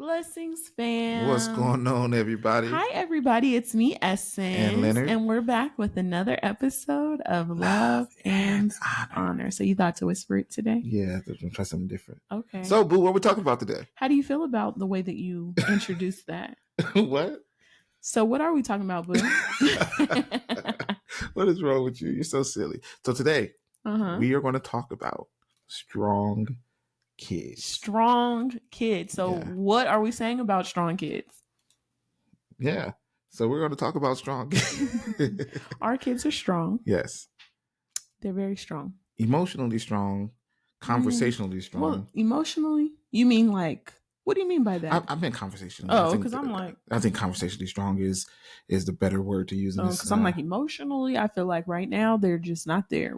Blessings, fam. What's going on, everybody? Hi, everybody. It's me, Essence. And Leonard. And we're back with another episode of Love and Honor. So you thought to whisper it today? Yeah, I'm try something different. Okay. So, Boo, what are we talking about today? How do you feel about the way that you introduced that? What? So what are we talking about, Boo? What is wrong with you? You're so silly. So today, we are going to talk about strong kids. Strong kids. So what are we saying about strong kids? Yeah. So we're going to talk about strong kids. Our kids are strong. Yes. They're very strong. Emotionally strong. Conversationally strong. Well, emotionally? You mean like... What do you mean by that? I meant conversationally. Oh, because I'm like... I think conversationally strong is the better word to use. Because I'm like, emotionally, I feel like right now they're just not there.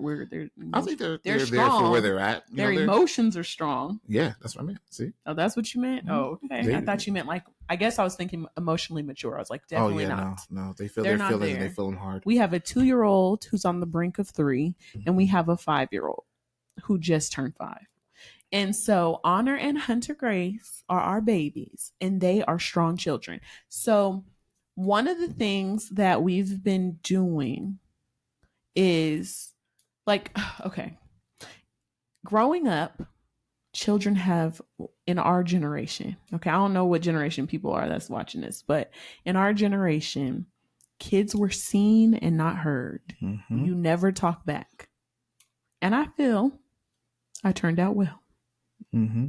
I think they're there strong. for where they're at. Their emotions are strong. Yeah, that's what I meant. See? Oh, that's what you meant? Oh, okay. I thought you meant like... I guess I was thinking emotionally mature. I was like, definitely not. No. They feel their feelings and they feel them hard. We have a 2-year-old who's on the brink of 3, and we have a 5-year-old who just turned 5. And so Honor and Hunter Grace are our babies, and they are strong children. So one of the things that we've been doing is like, okay, growing up, children have, in our generation, okay, I don't know what generation people are that's watching this, but in our generation, kids were seen and not heard. Mm-hmm. You never talk back. And I feel I turned out well. Mm-hmm.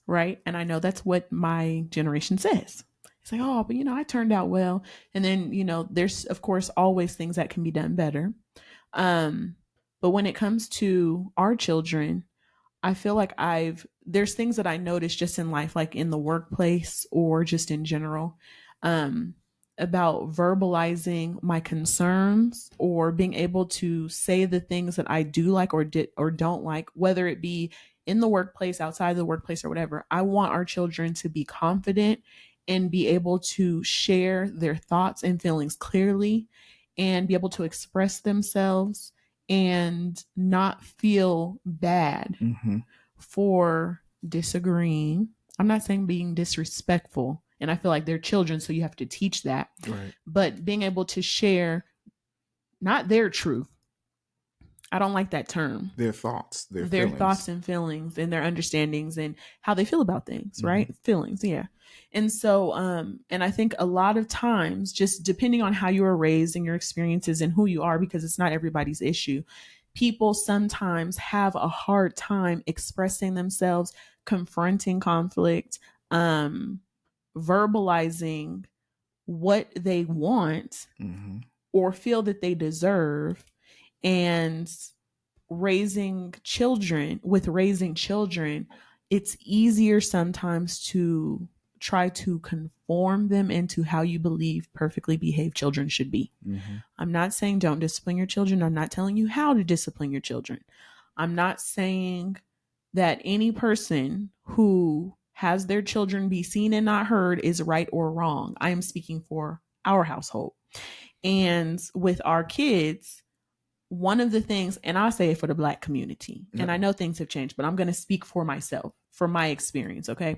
Right. And I know that's what my generation says. It's like, oh, but I turned out well. And then, there's of course always things that can be done better. But when it comes to our children, I feel like there's things that I noticed just in life, like in the workplace or just in general, about verbalizing my concerns or being able to say the things that I do like or don't like, whether it be in the workplace, outside the workplace, or whatever. I want our children to be confident and be able to share their thoughts and feelings clearly and be able to express themselves and not feel bad for disagreeing. I'm not saying being disrespectful. And I feel like they're children, so you have to teach that. Right. But being able to share not their truth. I don't like that term. Their thoughts, their thoughts and feelings and their understandings and how they feel about things, right? Feelings, yeah. And so, and I think a lot of times, just depending on how you were raised and your experiences and who you are, because it's not everybody's issue, people sometimes have a hard time expressing themselves, confronting conflict, verbalizing what they want or feel that they deserve. And raising children, it's easier sometimes to try to conform them into how you believe perfectly behaved children should be. I'm not saying don't discipline your children. I'm not telling you how to discipline your children. I'm not saying that any person who has their children be seen and not heard is right or wrong. I am speaking for our household. And with our kids, one of the things, and I'll say it for the Black community, and I know things have changed, but I'm going to speak for myself, for my experience, okay?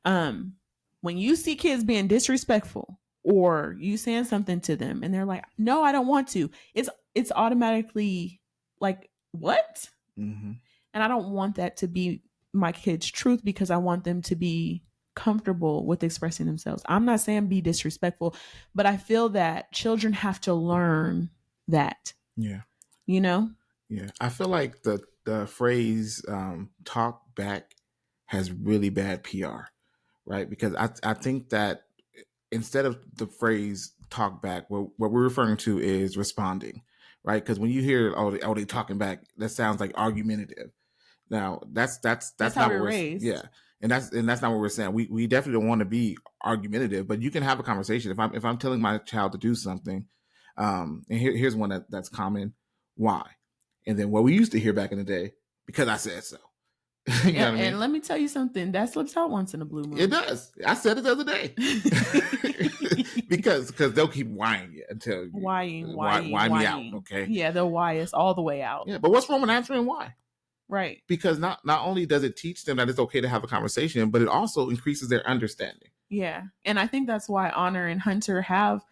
When you see kids being disrespectful or you saying something to them and they're like, no, I don't want to, it's automatically like, what? And I don't want that to be my kids' truth because I want them to be comfortable with expressing themselves. I'm not saying be disrespectful, but I feel that children have to learn that. Yeah. Yeah, I feel like the phrase talk back has really bad PR, right? Because I think that instead of the phrase talk back, what we're referring to is responding, right? Because when you hear they talking back, that sounds like argumentative. Now that's not how what we're raised. Yeah. And that's not what we're saying. We definitely don't want to be argumentative, but you can have a conversation. If I'm telling my child to do something, and here's one that's common. Why? And then what we used to hear back in the day, because I said so. You know what I mean? And let me tell you something, that slips out once in a blue moon. It does. I said it the other day. because they'll keep whining you until whining me out. Okay. Yeah, they'll why us all the way out. Yeah, but what's wrong with answering why? Right. Because not only does it teach them that it's okay to have a conversation, but it also increases their understanding. Yeah. And I think that's why Honor and Hunter have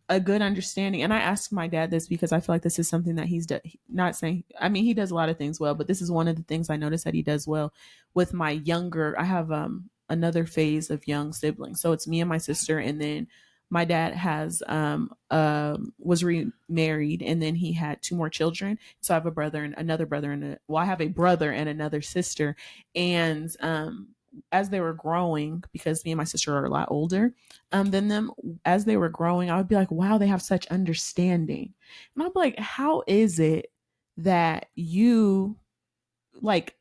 a good understanding. And I asked my dad this because I feel like this is something that he's not saying. I mean, he does a lot of things well, but this is one of the things I noticed that he does well with my younger. I have another phase of young siblings, so it's me and my sister, and then my dad has was remarried, and then he had two more children. So I have a brother and another brother, and I have a brother and another sister, and as they were growing, because me and my sister are a lot older than them, as they were growing, I would be like, wow, they have such understanding. And I'd be like, how is it that you like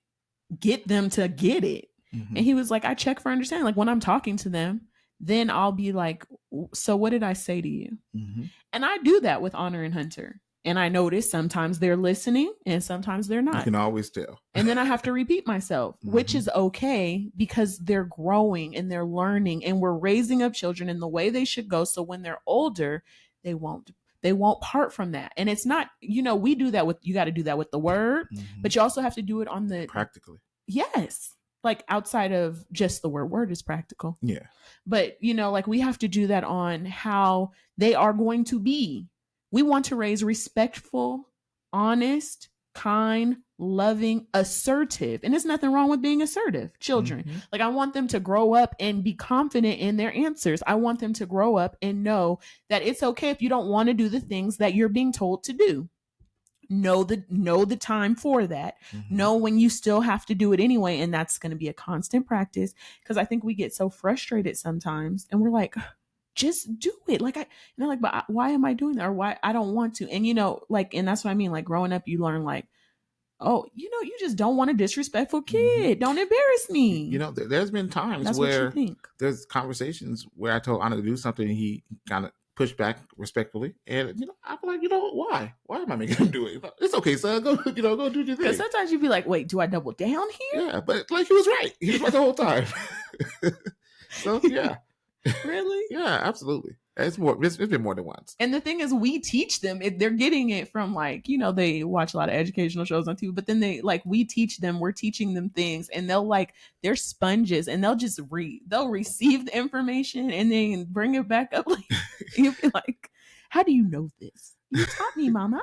get them to get it? Mm-hmm. And he was like, I check for understanding. Like when I'm talking to them, then I'll be like, so what did I say to you? Mm-hmm. And I do that with Honor and Hunter. And I notice sometimes they're listening and sometimes they're not. You can always tell. And then I have to repeat myself, mm-hmm. which is okay because they're growing and they're learning and we're raising up children in the way they should go. So when they're older, they won't part from that. And it's not, we do that you got to do that with the word, mm-hmm. but you also have to do it on the practically. Yes. Like outside of just the word is practical. Yeah. But like we have to do that on how they are going to be. We want to raise respectful, honest, kind, loving, assertive. And there's nothing wrong with being assertive children. Mm-hmm. Like I want them to grow up and be confident in their answers. I want them to grow up and know that it's okay if you don't want to do the things that you're being told to do. Know the time for that. Mm-hmm. Know when you still have to do it anyway. And that's going to be a constant practice. Because I think we get so frustrated sometimes and we're like, just do it. Like but why am I doing that? Or why I don't want to. And and that's what I mean. Like growing up, you learn like, oh, you just don't want a disrespectful kid. Mm-hmm. Don't embarrass me. There's been times where there's conversations where I told Anna to do something and he kind of pushed back respectfully. And, I'm like, why? Why am I making him do it? It's okay, son. Go do your thing. Because sometimes you'd be like, wait, do I double down here? Yeah, but like he was right. He was right the whole time. So, yeah. Really? Yeah, absolutely. It's been more than once. And the thing is, we teach them. They're getting it from they watch a lot of educational shows on TV, but then we teach them. We're teaching them things, and they're sponges, and they'll just they'll receive the information and then bring it back up. Like you'll be like, how do you know this? You taught me, Mama,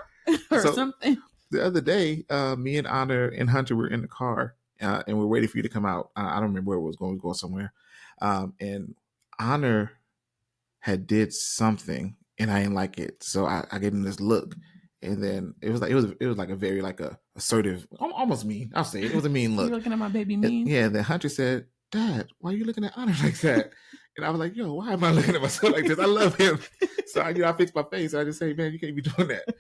or something. The other day, me and Honor and Hunter were in the car, and we're waiting for you to come out. I don't remember where it was going. We were going somewhere, and Honor had did something and I didn't like it. So I gave him this look. And then it was like a very assertive, almost mean. I'll say it. It was a mean look. You're looking at my baby mean? Yeah. And then Hunter said, Dad, why are you looking at Honor like that? And I was like, yo, why am I looking at myself like this? I love him. So I fix my face. I just say, man, you can't be doing that.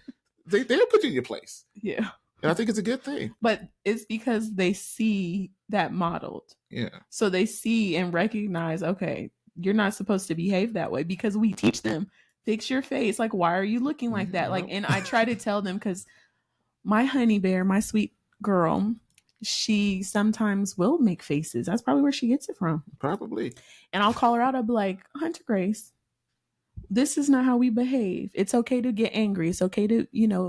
They'll put you in your place. Yeah. And I think it's a good thing. But it's because they see that modeled. Yeah. So they see and recognize, okay, you're not supposed to behave that way because we teach them, fix your face. Like, why are you looking like that? Like, and I try to tell them because my honey bear, my sweet girl, she sometimes will make faces. That's probably where she gets it from. Probably. And I'll call her out. I'll be like, Hunter Grace, this is not how we behave. It's okay to get angry. It's okay to,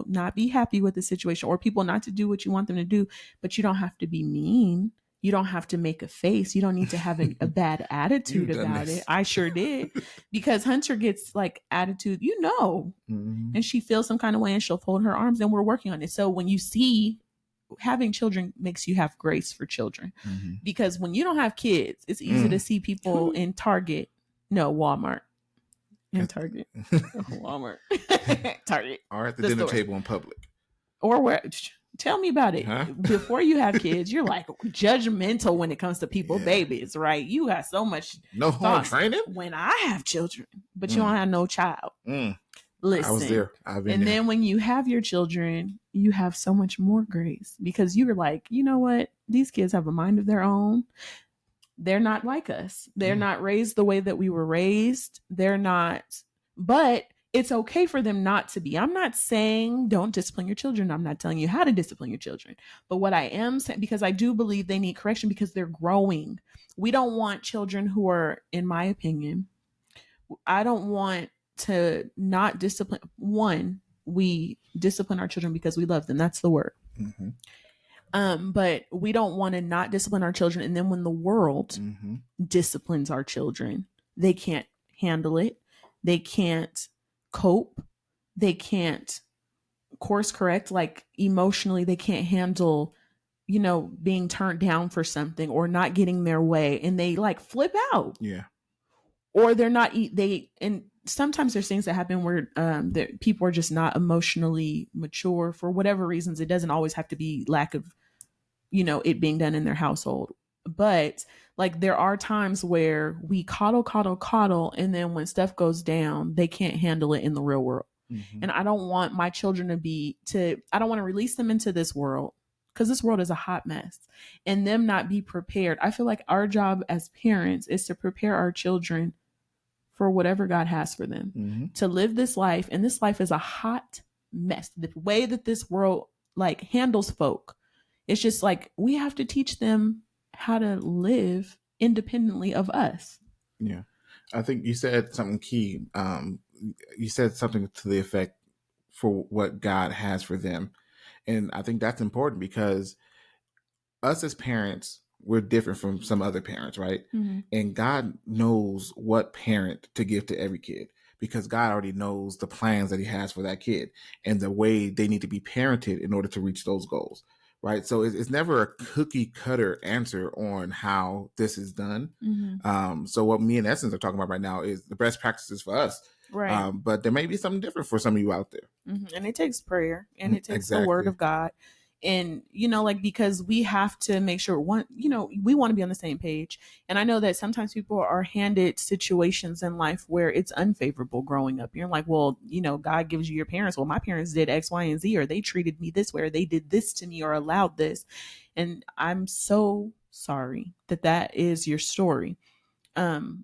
not be happy with the situation or people not to do what you want them to do, but you don't have to be mean. You don't have to make a face. You don't need to have a bad attitude about it. I sure did. Because Hunter gets attitude, mm-hmm. and she feels some kind of way and she'll fold her arms and we're working on it. So when you see having children makes you have grace for children, mm-hmm. because when you don't have kids, it's easy to see people in Walmart. In Target. Walmart. Target. Or at the dinner table in public. Or where... Tell me about it. Huh? Before you have kids, you're judgmental when it comes to people's babies, right? You got so much home training when I have children, but you don't have no child. Listen, I was there. I've been and there. Then when you have your children, you have so much more grace because you're like, you know what? These kids have a mind of their own. They're not like us. They're not raised the way that we were raised. They're not, but it's okay for them not to be. I'm not saying don't discipline your children. I'm not telling you how to discipline your children. But what I am saying, because I do believe they need correction because they're growing. We don't want children who are, in my opinion, I don't want to not discipline. One, we discipline our children because we love them. That's the word. Mm-hmm. But we don't want to not discipline our children. And then when the world disciplines our children, they can't handle it. They can't cope. They can't course correct. Like emotionally, they can't handle, being turned down for something or not getting their way. And they like flip out. Yeah. Or they're not, and sometimes there's things that happen where that people are just not emotionally mature for whatever reasons. It doesn't always have to be lack of, it being done in their household. But like there are times where we coddle, and then when stuff goes down, they can't handle it in the real world. And I don't want my children I don't want to release them into this world, because this world is a hot mess, and them not be prepared. I feel like our job as parents is to prepare our children for whatever God has for them, to live this life. And this life is a hot mess. The way that this world like handles folk, it's just like we have to teach them how to live independently of us. Yeah. I think you said something key. You said something to the effect for what God has for them. And I think that's important because us as parents, we're different from some other parents, right? And God knows what parent to give to every kid, because God already knows the plans that he has for that kid and the way they need to be parented in order to reach those goals, right? So it's never a cookie cutter answer on how this is done. So what me and Essence are talking about right now is the best practices for us. Right. But there may be something different for some of you out there. And it takes prayer, and it takes the word of God. And, like, because we have to make sure we want to be on the same page. And I know that sometimes people are handed situations in life where it's unfavorable growing up. You're like, well, God gives you your parents. Well, my parents did X, Y, and Z, or they treated me this way, or they did this to me, or allowed this. And I'm so sorry that is your story.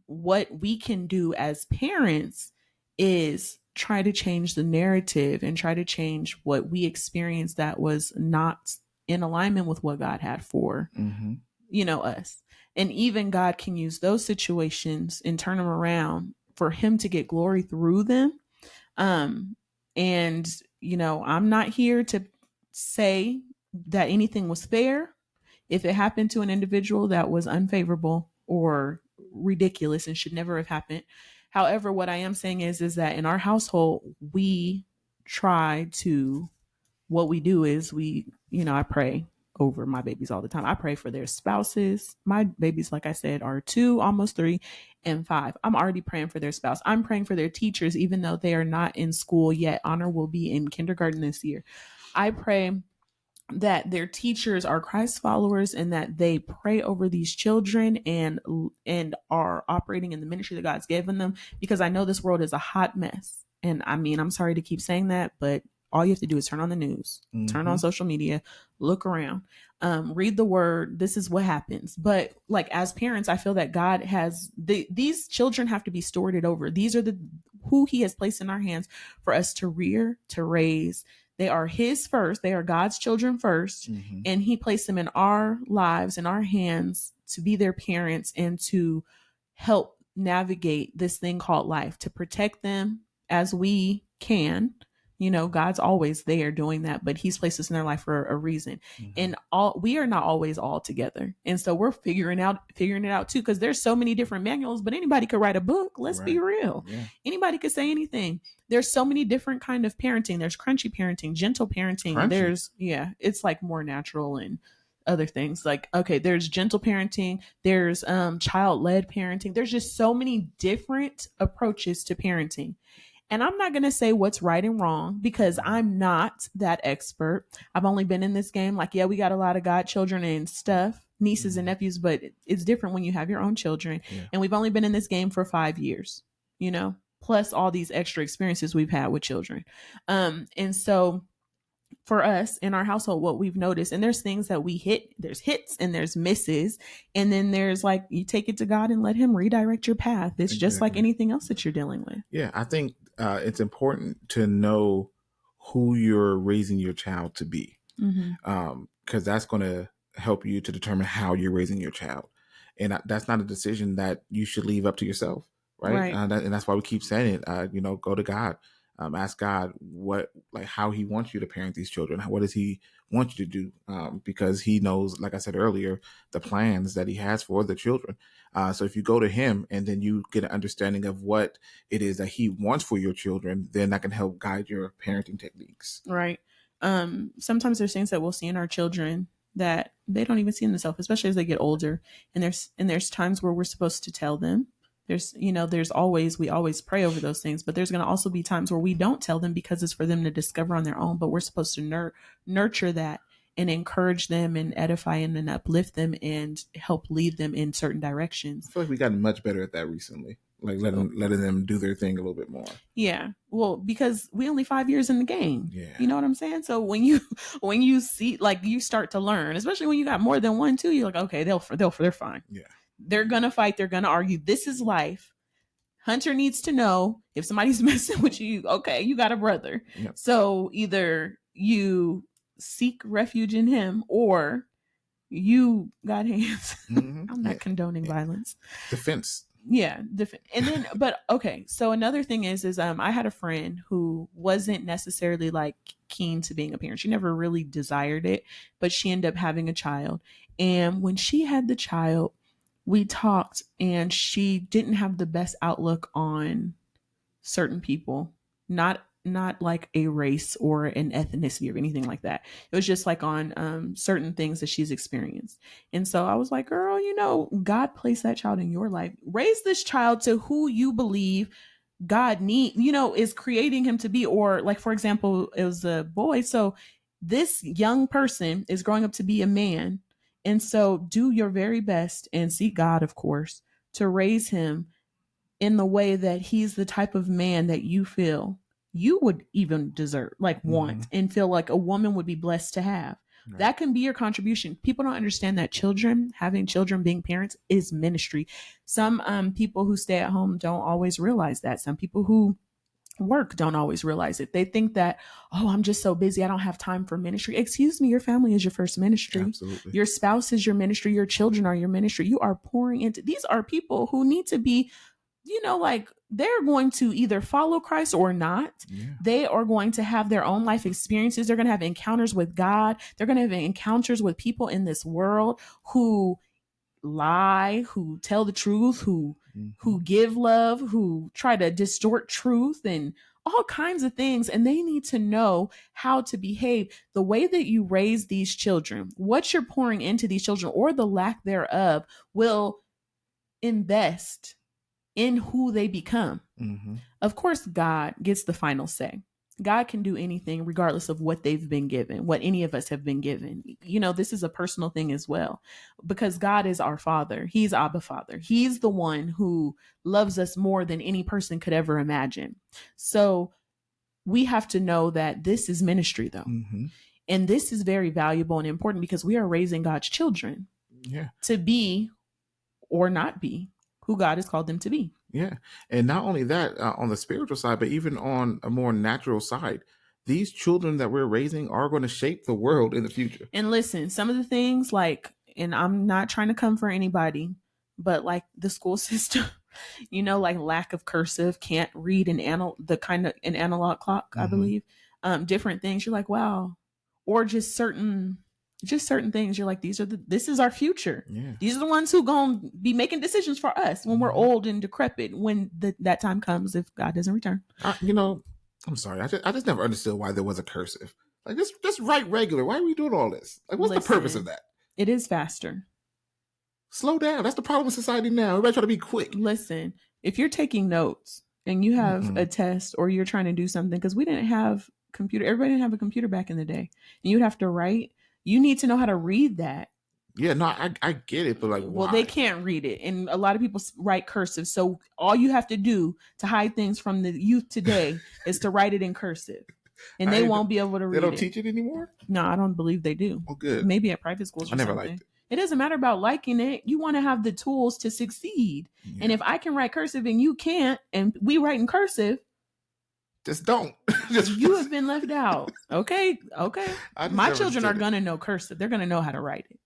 What we can do as parents is try to change the narrative and try to change what we experienced that was not in alignment with what God had for, us. And even God can use those situations and turn them around for him to get glory through them. And, I'm not here to say that anything was fair. If it happened to an individual that was unfavorable or ridiculous and should never have happened. However, what I am saying is that in our household, what we do is I pray over my babies all the time. I pray for their spouses. My babies, like I said, are 2, almost 3, and 5. I'm already praying for their spouse. I'm praying for their teachers, even though they are not in school yet. Honor will be in kindergarten this year. I pray that their teachers are Christ followers and that they pray over these children and are operating in the ministry that God's given them, because I know this world is a hot mess. And I mean, I'm sorry to keep saying that, but all you have to do is turn on the news, turn on social media, look around, read the word. This is what happens. But like as parents, I feel that God has these children have to be stewarded over. These are who he has placed in our hands for us to rear, to raise. They are his first. They are God's children first. And he placed them in our lives, in our hands, to be their parents and to help navigate this thing called life, to protect them as we can. God's always there doing that, but he's placed us in their life for a reason. And we are not always all together. And so we're figuring it out too, because there's so many different manuals, but anybody could write a book. Let's be real. Yeah. Anybody could say anything. There's so many different kind of parenting. There's crunchy parenting, gentle parenting. Crunchy. It's like more natural and other things. Like, okay, there's gentle parenting. There's child-led parenting. There's just so many different approaches to parenting. And I'm not going to say what's right and wrong, because I'm not that expert. I've only been in this game. Like, yeah, we got a lot of godchildren and stuff, nieces and nephews, but it's different when you have your own children. Yeah. And we've only been in this game for 5 years, plus all these extra experiences we've had with children. And so for us in our household, what we've noticed, and there's things that we there's hits and there's misses. And then there's like, you take it to God and let him redirect your path. It's just like anything else that you're dealing with. Yeah. I think it's important to know who you're raising your child to be. Because that's going to help you to determine how you're raising your child. And that's not a decision that you should leave up to yourself. Right. And that's why we keep saying it, go to God. Ask God how He wants you to parent these children. What does He want you to do? Because He knows, like I said earlier, the plans that He has for the children. So if you go to Him and then you get an understanding of what it is that He wants for your children, then that can help guide your parenting techniques. Right. Sometimes there's things that we'll see in our children that they don't even see in themselves, especially as they get older. And there's times where we're supposed to tell them. We always pray over those things, but there's going to also be times where we don't tell them because it's for them to discover on their own. But we're supposed to nurture that and encourage them and edify them and uplift them and help lead them in certain directions. I feel like we gotten much better at that recently. Like letting them do their thing a little bit more. Yeah. Well, because we only 5 years in the game. Yeah. You know what I'm saying? So when you see, like, you start to learn, especially when you got more than one, two, you're like, okay, they're fine. Yeah. They're going to fight. They're going to argue. This is life. Hunter needs to know if somebody's messing with you. Okay, you got a brother. Yep. So either you seek refuge in him or you got hands. Mm-hmm. I'm not condoning violence. Defense. Yeah. And then, but okay. So another thing is I had a friend who wasn't necessarily like keen to being a parent. She never really desired it, but she ended up having a child. And when she had the child, we talked and she didn't have the best outlook on certain people, not like a race or an ethnicity or anything like that. It was just like on certain things that she's experienced. And so I was like, girl, God placed that child in your life. Raise this child to who you believe God is creating him to be. Or like, for example, it was a boy. So this young person is growing up to be a man. And so do your very best and seek God, of course, to raise him in the way that he's the type of man that you feel you would even deserve, like want, and feel like a woman would be blessed to have. Right. That can be your contribution. People don't understand that having children, being parents is ministry. Some people who stay at home don't always realize that. Some people who work don't always realize it. They think that, oh, I'm just so busy, I don't have time for ministry. Excuse me, your family is your first ministry. Absolutely. Your spouse is your ministry. Your children are your ministry. You are pouring into, these are people who need to be, like, they're going to either follow Christ or not. Yeah. They are going to have their own life experiences. They're going to have encounters with God. They're going to have encounters with people in this world who lie, who tell the truth, who give love, who try to distort truth and all kinds of things. And they need to know how to behave. The way that you raise these children, what you're pouring into these children or the lack thereof will invest in who they become. Mm-hmm. Of course, God gets the final say. God can do anything regardless of what they've been given, what any of us have been given. This is a personal thing as well, because God is our Father. He's Abba Father. He's the one who loves us more than any person could ever imagine. So we have to know that this is ministry, though. Mm-hmm. And this is very valuable and important because we are raising God's children to be or not be who God has called them to be. Yeah. And not only that, on the spiritual side, but even on a more natural side, these children that we're raising are going to shape the world in the future. And listen, some of the things and I'm not trying to come for anybody, but like the school system, like lack of cursive, can't read an analog clock, mm-hmm. I believe, different things. You're like, wow. Or just certain things. You're like, this is our future. Yeah. These are the ones who going to be making decisions for us when we're old and decrepit, when that time comes, if God doesn't return. I'm sorry. I just never understood why there was a cursive. Like, just write regular. Why are we doing all this? Like, what's the purpose of that? It is faster. Slow down. That's the problem with society now. Everybody try to be quick. Listen, if you're taking notes and you have a test or you're trying to do something, because we didn't have computer. Everybody didn't have a computer back in the day. And you'd have to write. You need to know how to read that. Yeah, no, I get it, but like, well, they can't read it, and a lot of people write cursive. So all you have to do to hide things from the youth today is to write it in cursive, and they won't be able to read it. They don't teach it anymore? No, I don't believe they do. Oh, good. Maybe at private schools. I never liked it. It doesn't matter about liking it. You want to have the tools to succeed, and if I can write cursive and you can't, and we write in cursive. Just don't. You have been left out. Okay. My children are going to know cursive. They're going to know how to write it.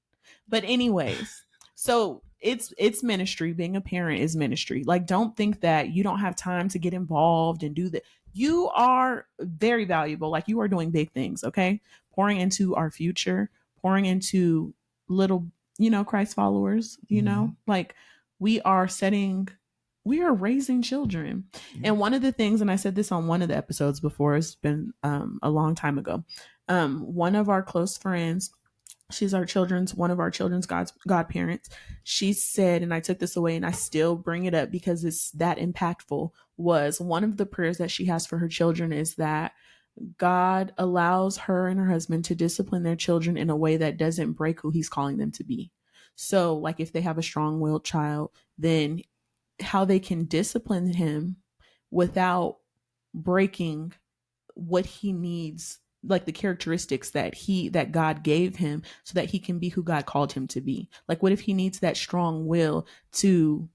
But anyways, so it's ministry. Being a parent is ministry. Like, don't think that you don't have time to get involved and do that. You are very valuable. Like, you are doing big things, okay? Pouring into our future, pouring into little, Christ followers, like we are raising children. Yeah. And one of the things, and I said this on one of the episodes before, it's been a long time ago. One of our close friends, she's one of our children's godparents. She said, and I took this away and I still bring it up because it's that impactful, was one of the prayers that she has for her children is that God allows her and her husband to discipline their children in a way that doesn't break who he's calling them to be. So, like, if they have a strong-willed child, then how they can discipline him without breaking what he needs, like the characteristics that God gave him, so that he can be who God called him to be. Like, what if he needs that strong will to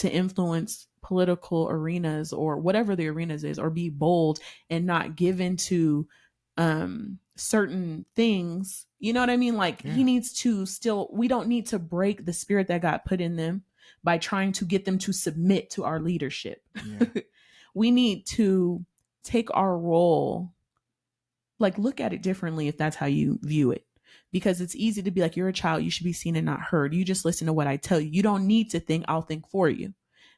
influence political arenas or whatever the arenas is, or be bold and not give into certain things, you know what I mean? Like, he needs to still, we don't need to break the spirit that God put in them by trying to get them to submit to our leadership. We need to take our role, like, look at it differently if that's how you view it. Because it's easy to be like, you're a child, you should be seen and not heard. You just listen to what I tell you. You don't need to think, I'll think for you.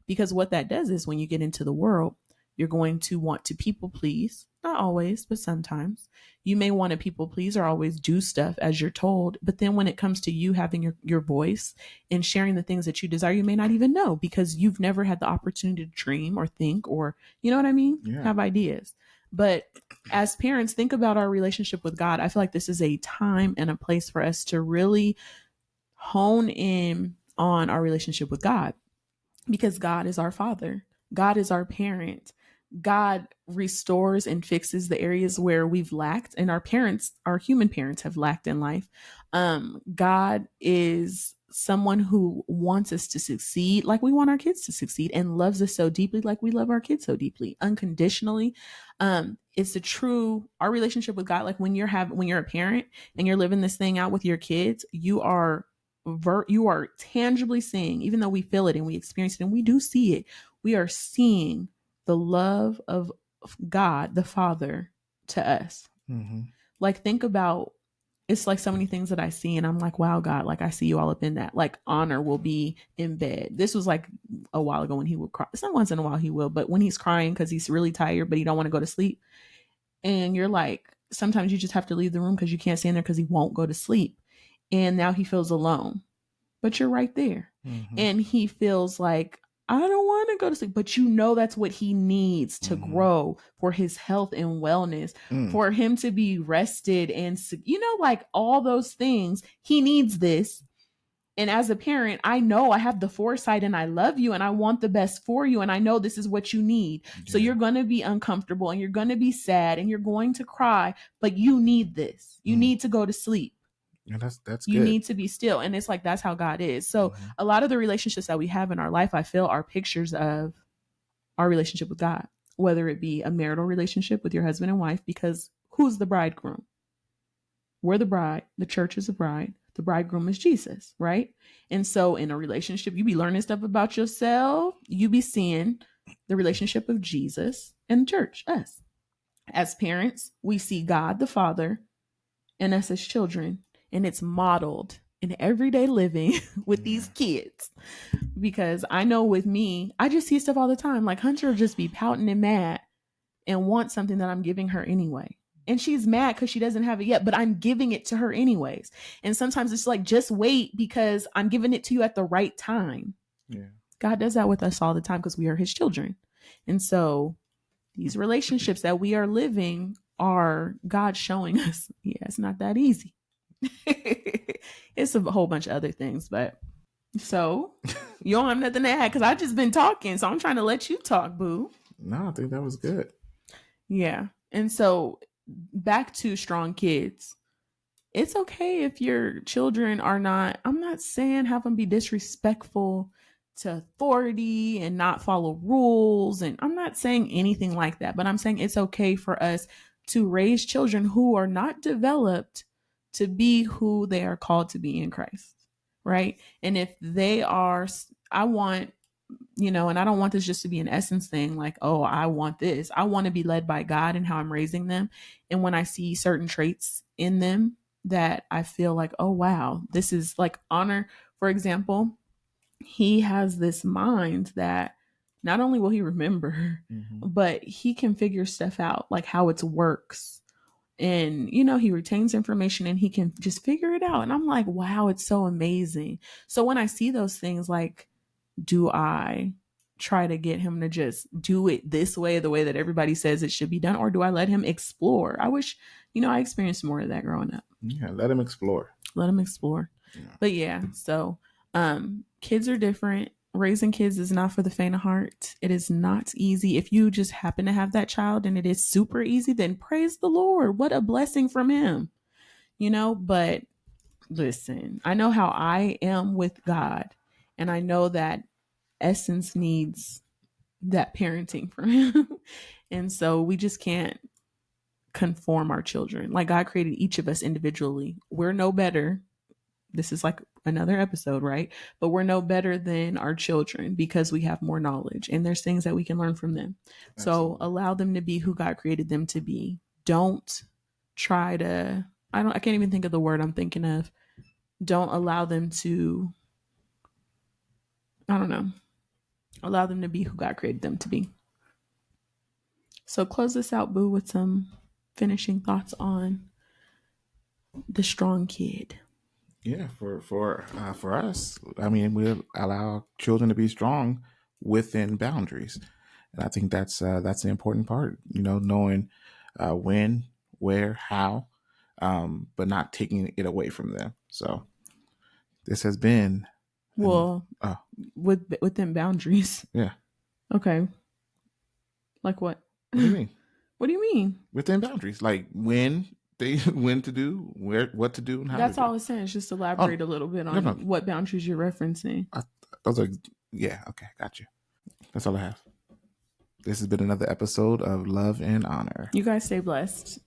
Because what that does is when you get into the world, you're going to want to people please. Not always, but sometimes. You may want to people please or always do stuff as you're told. But then when it comes to you having your voice and sharing the things that you desire, you may not even know because you've never had the opportunity to dream or think or, you know what I mean? Have ideas. But as parents, think about our relationship with God. I feel like this is a time and a place for us to really hone in on our relationship with God, because God is our Father. God is our parent. God restores and fixes the areas where we've lacked, and our human parents have lacked in life. God is someone who wants us to succeed like we want our kids to succeed, and loves us so deeply like we love our kids so deeply, unconditionally. It's our relationship with God. Like, when you're a parent and you're living this thing out with your kids, you are tangibly seeing, even though we feel it and we experience it and we do see it, we are seeing the love of God, the Father, to us. Like, think about, it's like so many things that I see and I'm like, wow, God, like, I see you all up in that. Like, Honor will be in bed. This was like a while ago when he would cry. Some once in a while he will, but when he's crying because he's really tired, but he don't want to go to sleep. And you're like, sometimes you just have to leave the room because you can't stand there because he won't go to sleep. And now he feels alone, but you're right there. And he feels like, I don't want to go to sleep, but that's what he needs to grow for his health and wellness, for him to be rested and, like, all those things. He needs this. And as a parent, I know I have the foresight and I love you and I want the best for you. And I know this is what you need. So you're going to be uncomfortable and you're going to be sad and you're going to cry, but you need this. You need to go to sleep. Yeah, that's you good. Need to be still. And it's like, that's how God is. So a lot of the relationships that we have in our life, I feel, are pictures of our relationship with God, whether it be a marital relationship with your husband and wife, because who's the bridegroom? We're the bride. The church is the bride. The bridegroom is Jesus, right? And so in a relationship, you be learning stuff about yourself. You be seeing the relationship of Jesus and the church, us. As parents, we see God the Father and us as children. And it's modeled in everyday living with these kids. Because I know with me, I just see stuff all the time. Like, Hunter will just be pouting and mad and want something that I'm giving her anyway. And she's mad because she doesn't have it yet, but I'm giving it to her anyways. And sometimes it's like, just wait because I'm giving it to you at the right time. Yeah. God does that with us all the time because we are his children. And so these relationships that we are living are God showing us, it's not that easy. It's a whole bunch of other things, but so you don't have nothing to add because I've just been talking. So I'm trying to let you talk, boo. No, I think that was good. Yeah. And so back to Strong Kids. It's okay if your children are not, I'm not saying have them be disrespectful to authority and not follow rules. And I'm not saying anything like that, but I'm saying it's okay for us to raise children who are not developed to be who they are called to be in Christ. right? And if they are, I want, and I don't want this just to be an essence thing, like, oh, I want this. I want to be led by God in how I'm raising them. And when I see certain traits in them that I feel like, oh, wow, this is like honor. For example, he has this mind that not only will he remember, but he can figure stuff out, like how it works. And, he retains information and he can just figure it out. And I'm like, wow, it's so amazing. So when I see those things, like, do I try to get him to just do it this way, the way that everybody says it should be done? Or do I let him explore? I wish, I experienced more of that growing up. Yeah, let him explore. Let him explore. Yeah. But yeah, so kids are different. Raising kids is not for the faint of heart. It is not easy. If you just happen to have that child and it is super easy, then praise the Lord. What a blessing from him. But listen, I know how I am with God, and I know that Essence needs that parenting from him. And so we just can't conform our children. Like, God created each of us individually. We're no better. This is like another episode, right? But we're no better than our children because we have more knowledge and there's things that we can learn from them. Absolutely. So allow them to be who God created them to be. Don't try to, I can't even think of the word I'm thinking of. Don't allow them to, allow them to be who God created them to be. So close this out, Boo, with some finishing thoughts on the strong kid. Yeah, for us, I mean, we allow children to be strong within boundaries, and I think that's the important part. Knowing when, where, how, but not taking it away from them. So this has been within boundaries. Yeah. Okay. Like what? What do you mean? What do you mean? Within boundaries, like when to do, what to do, and how. That's all it's saying. It's just elaborate a little bit on what boundaries you're referencing. Yeah, okay, got you. That's all I have. This has been another episode of Love and Honor. You guys stay blessed.